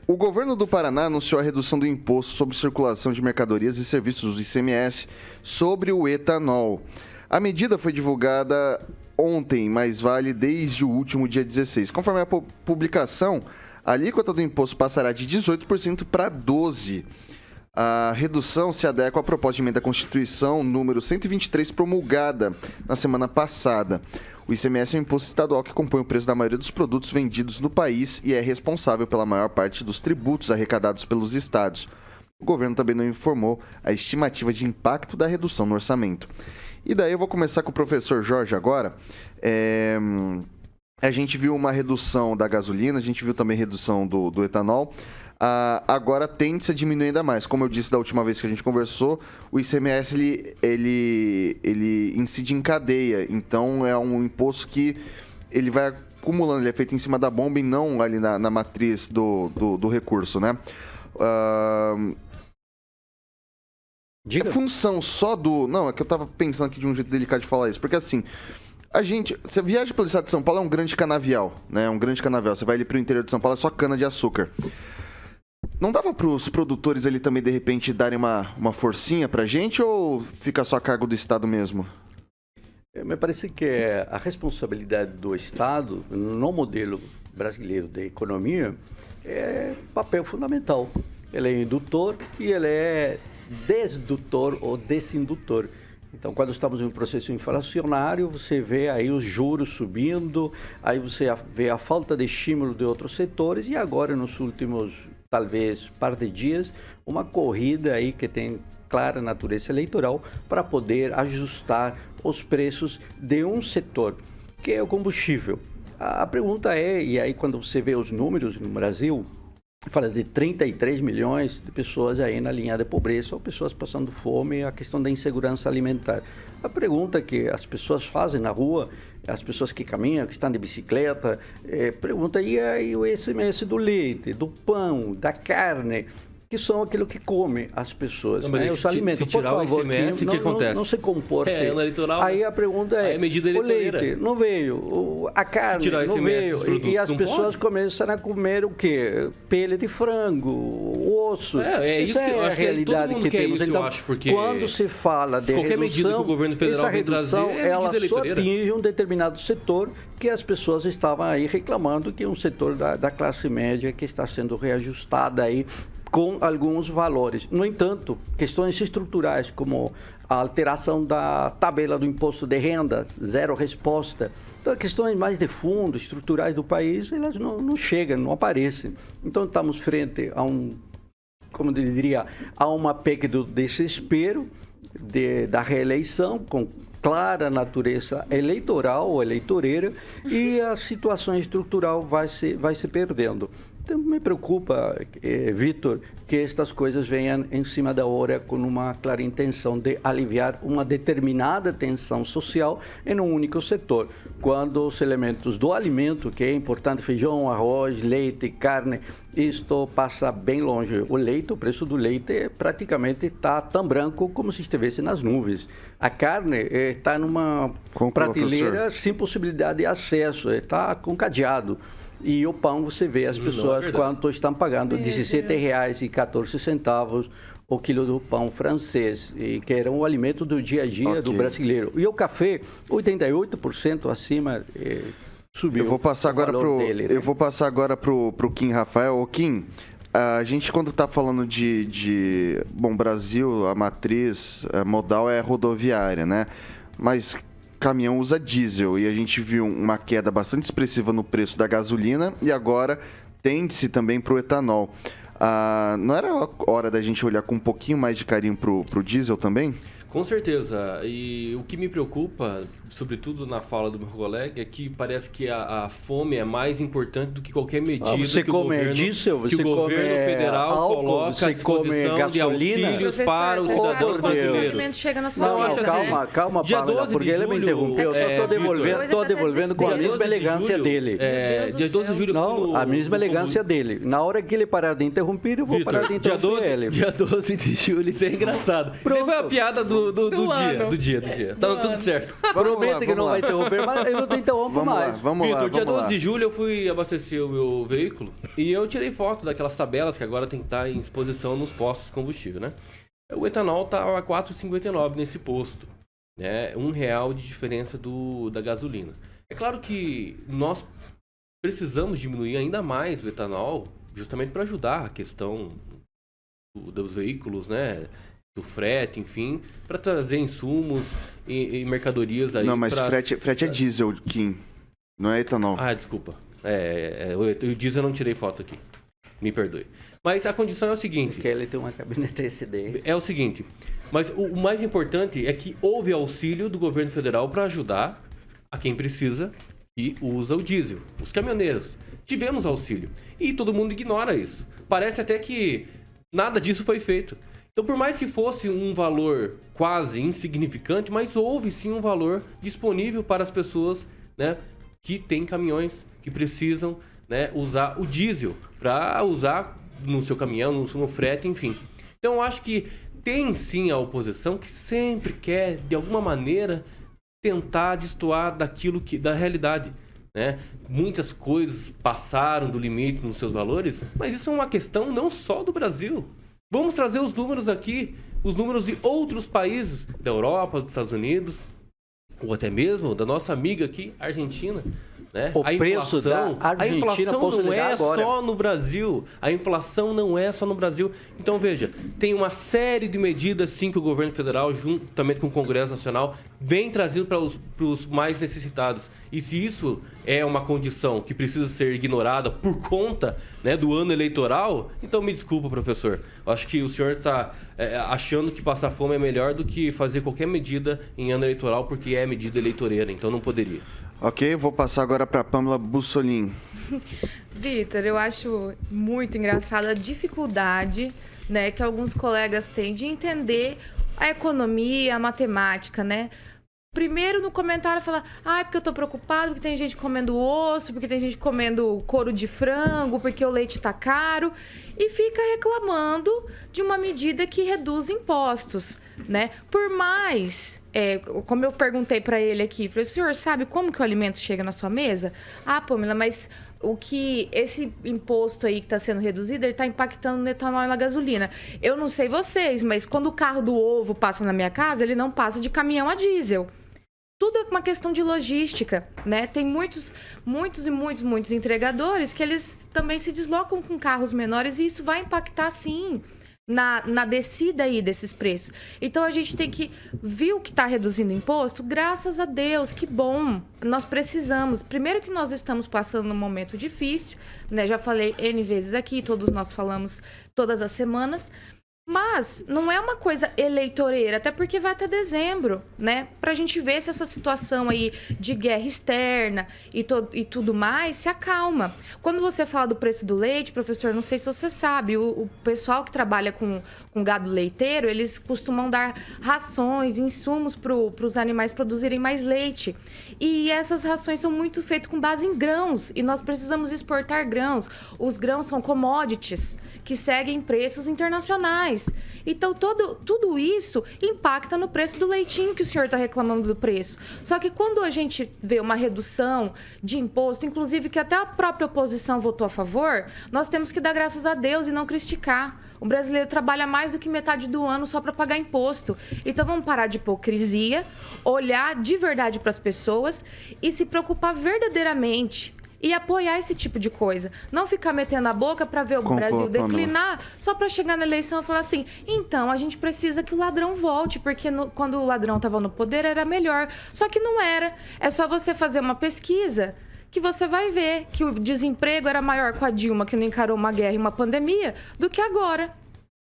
O governo do Paraná anunciou a redução do imposto sobre circulação de mercadorias e serviços, do ICMS, sobre o etanol. A medida foi divulgada ontem, mas vale desde o último dia 16. Conforme a publicação, a alíquota do imposto passará de 18% para 12%. A redução se adequa à proposta de emenda à Constituição número 123, promulgada na semana passada. O ICMS é um imposto estadual que compõe o preço da maioria dos produtos vendidos no país e é responsável pela maior parte dos tributos arrecadados pelos estados. O governo também não informou a estimativa de impacto da redução no orçamento. E daí eu vou começar com o professor Jorge agora. A gente viu uma redução da gasolina, a gente viu também redução do etanol. Agora tende-se a diminuir ainda mais. Como eu disse da última vez que a gente conversou, o ICMS ele incide em cadeia. Então é um imposto que ele vai acumulando, ele é feito em cima da bomba e não ali na matriz do recurso, né? Diga. É função só do... Não, é que eu tava pensando aqui de um jeito delicado de falar isso. Porque assim, você viaja pelo estado de São Paulo, é um grande canavial, né? É um grande canavial. Você vai ali pro interior de São Paulo, é só cana de açúcar. Não dava para os produtores ali também, de repente, darem uma forcinha pra gente ou fica só a cargo do Estado mesmo? Me parece que a responsabilidade do Estado, no modelo brasileiro de economia, é papel fundamental. Ele é indutor e ele é desdutor ou desindutor. Então, quando estamos em um processo inflacionário, você vê aí os juros subindo, aí você vê a falta de estímulo de outros setores e agora, nos últimos, talvez, par de dias, uma corrida aí que tem clara natureza eleitoral para poder ajustar os preços de um setor, que é o combustível. A pergunta é, e aí quando você vê os números no Brasil, fala de 33 milhões de pessoas aí na linha de pobreza ou pessoas passando fome, a questão da insegurança alimentar. A pergunta que as pessoas fazem na rua, as pessoas que caminham, que estão de bicicleta, pergunta, e aí o ICMS do leite, do pão, da carne, que são aquilo que come as pessoas, não, né? Os alimentos. Se tirar por favor, o ICMS, o que acontece? Não se comporte. No eleitoral, aí a pergunta é, medida o leite não veio, a carne não veio, e as pessoas começam a comer o quê? Pele de frango, o osso. Isso é a realidade que temos. Isso, então, eu acho, porque quando se fala de qualquer medida que o governo federal essa redução, ela só atinge um determinado setor que as pessoas estavam aí reclamando, que é um setor da classe média que está sendo reajustada aí com alguns valores. No entanto, questões estruturais como a alteração da tabela do imposto de renda, zero resposta. Então, questões mais de fundo, estruturais do país, elas não chegam, não aparecem. Então, estamos frente a como eu diria, a uma PEC do desespero da reeleição, com clara natureza eleitoral ou eleitoreira, e a situação estrutural vai se perdendo. Então, me preocupa, Vitor, que estas coisas venham em cima da hora com uma clara intenção de aliviar uma determinada tensão social em um único setor. Quando os elementos do alimento, que é importante, feijão, arroz, leite, carne, isto passa bem longe. O leite, o preço do leite praticamente está tão branco como se estivesse nas nuvens. A carne está numa prateleira sem possibilidade de acesso, está com cadeado. E o pão, você vê as pessoas quanto estão pagando, R$ 17,14 o quilo do pão francês, e que era um alimento do dia a dia do brasileiro. E o café, 88% acima, subiu. Eu vou passar agora pro Kim Rafael. Ô, Kim, a gente quando está falando Bom, Brasil, a matriz modal é rodoviária, né? Mas caminhão usa diesel e a gente viu uma queda bastante expressiva no preço da gasolina e agora tende-se também para o etanol. Não era hora da gente olhar com um pouquinho mais de carinho pro diesel também? Com certeza. E o que me preocupa, sobretudo na fala do meu colega, é que parece que a fome é mais importante do que qualquer medida que o governo, federal coloca à disposição de auxílios para os cidadãos brasileiros. Calma, Pamela, porque ele me interrompeu. Eu estou devolvendo com a mesma elegância dele. Dia 12 de julho... Não, a mesma elegância dele. Na hora que ele parar de interromper, eu vou parar de interromper ele. Dia 12 de julho, isso é engraçado. Isso foi a piada do dia. Tá tudo certo. Pronto. promete que não vai interromper, mas eu não te interrompo mais. Vamos lá. Dia 12 de julho eu fui abastecer o meu veículo e eu tirei foto daquelas tabelas que agora tem que estar em exposição nos postos de combustível, né? O etanol tá a 4,59 nesse posto, né? R$1 de diferença da gasolina. É claro que nós precisamos diminuir ainda mais o etanol, justamente para ajudar a questão dos veículos, né? Do frete, enfim, para trazer insumos e mercadorias aí. Não, mas frete é diesel, Kim, não é etanol. Ah, desculpa. O diesel eu não tirei foto aqui. Me perdoe. Mas a condição é o seguinte... Porque ele tem uma gabinete desse. É o seguinte, mas o mais importante é que houve auxílio do governo federal para ajudar a quem precisa e usa o diesel, os caminhoneiros. Tivemos auxílio e todo mundo ignora isso. Parece até que nada disso foi feito. Então, por mais que fosse um valor quase insignificante, mas houve sim um valor disponível para as pessoas, né, que têm caminhões, que precisam, né, usar o diesel para usar no seu caminhão, no frete, enfim. Então, eu acho que tem sim a oposição que sempre quer, de alguma maneira, tentar destoar da realidade, né? Muitas coisas passaram do limite nos seus valores, mas isso é uma questão não só do Brasil. Vamos trazer os números aqui, os números de outros países da Europa, dos Estados Unidos, ou até mesmo da nossa amiga aqui, Argentina. Né? O preço da Argentina, a inflação não é só no Brasil. A inflação não é só no Brasil. Então, veja, tem uma série de medidas, sim, que o governo federal, juntamente com o Congresso Nacional, vem trazendo para os mais necessitados. E se isso é uma condição que precisa ser ignorada por conta, né, do ano eleitoral, então me desculpa, professor. Eu acho que o senhor está achando que passar fome é melhor do que fazer qualquer medida em ano eleitoral, porque é medida eleitoreira, então não poderia. Ok, vou passar agora para a Pamela Bussolini. Vitor, eu acho muito engraçada a dificuldade, né, que alguns colegas têm de entender a economia, a matemática, né? Primeiro no comentário fala, porque eu tô preocupado porque tem gente comendo osso, porque tem gente comendo couro de frango, porque o leite tá caro, e fica reclamando de uma medida que reduz impostos, né? Por mais, como eu perguntei para ele aqui, falei, o senhor sabe como que o alimento chega na sua mesa? Pamela, mas esse imposto aí que está sendo reduzido, ele está impactando no etanol e na gasolina. Eu não sei vocês, mas quando o carro do ovo passa na minha casa, ele não passa de caminhão a diesel. Tudo é uma questão de logística, né? Tem muitos entregadores que eles também se deslocam com carros menores e isso vai impactar, sim, na descida aí desses preços. Então, a gente tem que ver o que está reduzindo o imposto. Graças a Deus, que bom. Nós precisamos. Primeiro que nós estamos passando num momento difícil, né? Já falei N vezes aqui, todos nós falamos todas as semanas. Mas não é uma coisa eleitoreira, até porque vai até dezembro, né? Pra gente ver se essa situação aí de guerra externa e tudo mais se acalma. Quando você fala do preço do leite, professor, não sei se você sabe, o pessoal que trabalha com gado leiteiro, eles costumam dar rações, insumos para os animais produzirem mais leite. E essas rações são muito feitas com base em grãos, e nós precisamos exportar grãos. Os grãos são commodities que seguem preços internacionais. Então, tudo isso impacta no preço do leitinho que o senhor está reclamando do preço. Só que quando a gente vê uma redução de imposto, inclusive que até a própria oposição votou a favor, nós temos que dar graças a Deus e não criticar. O brasileiro trabalha mais do que metade do ano só para pagar imposto. Então, vamos parar de hipocrisia, olhar de verdade para as pessoas e se preocupar verdadeiramente e apoiar esse tipo de coisa. Não ficar metendo a boca para ver o Brasil declinar, só para chegar na eleição e falar assim, então, a gente precisa que o ladrão volte, porque quando o ladrão estava no poder era melhor. Só que não era. É só você fazer uma pesquisa que você vai ver que o desemprego era maior com a Dilma, que não encarou uma guerra e uma pandemia, do que agora.